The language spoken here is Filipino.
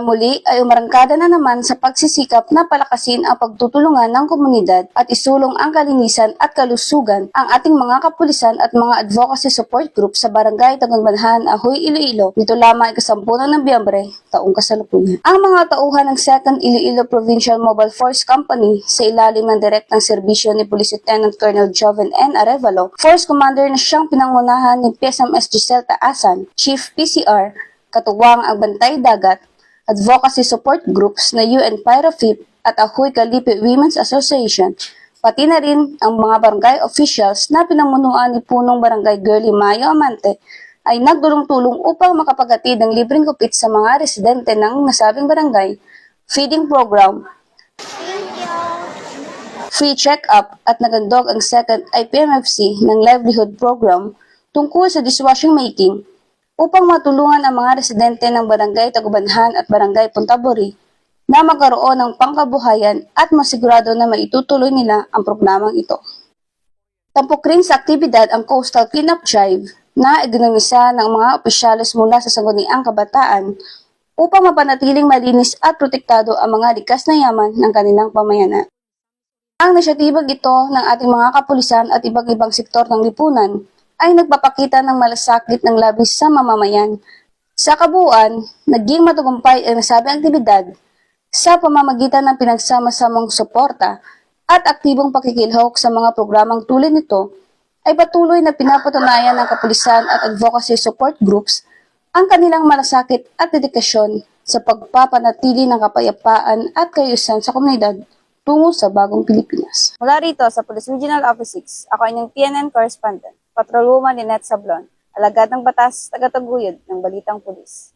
Sa muli ay umarangkada na naman sa pagsisikap na palakasin ang pagtutulungan ng komunidad at isulong ang kalinisan at kalusugan ang ating mga kapulisan at mga advocacy support group sa Barangay Tagunbanhan, Ahoy, Iloilo nito lamang ikasampunan ng Biyembre, taong kasalukuyan. Ang mga tauhan ng 2nd Iloilo Provincial Mobile Force Company sa ilalim ng direktang serbisyo ni Police Lieutenant Colonel Joven N. Arevalo, Force Commander na siyang pinangunahan ni PSMS Giselle Taasan, Chief PCR, katuwang ang Bantay Dagat, advocacy support groups na UN Pyrofip at Ahoy Kalipi Women's Association, pati na rin ang mga barangay officials na pinamunuan ni punong barangay Girlie Mayo Amante ay nagdulong-tulong upang makapagatid ng libreng gupit sa mga residente ng nasabing barangay, feeding program, free check-up at nagandog ang 2nd IPMFC ng livelihood program tungkol sa dishwashing making upang matulungan ang mga residente ng Barangay Tagubanhan at Barangay Puntabori na magkaroon ng pangkabuhayan at masigurado na maitutuloy nila ang programang ito. Tampok rin sa aktibidad ang Coastal Cleanup Drive na iginamisa ng mga opisyales mula sa Sangguniang Kabataan upang mapanatiling malinis at protektado ang mga likas na yaman ng kanilang pamayanan. Ang inisyatibang ito ng ating mga kapulisan at iba't ibang sektor ng lipunan ay nagpapakita ng malasakit ng labis sa mamamayan. Sa kabuuan, naging matagumpay ang nasabing aktibidad sa pamamagitan ng pinagsama-samang suporta at aktibong pakikilahok sa mga programang tulad nito ay patuloy na pinapatunayan ng kapulisan at advocacy support groups ang kanilang malasakit at dedikasyon sa pagpapanatili ng kapayapaan at kaayusan sa komunidad tungo sa bagong Pilipinas. Mula rito sa Police Regional Office 6, ako ay ng TNN Correspondent, Patrolwoman Lynette Sablon, alagad ng batas, tagataguyod ng Balitang Pulis.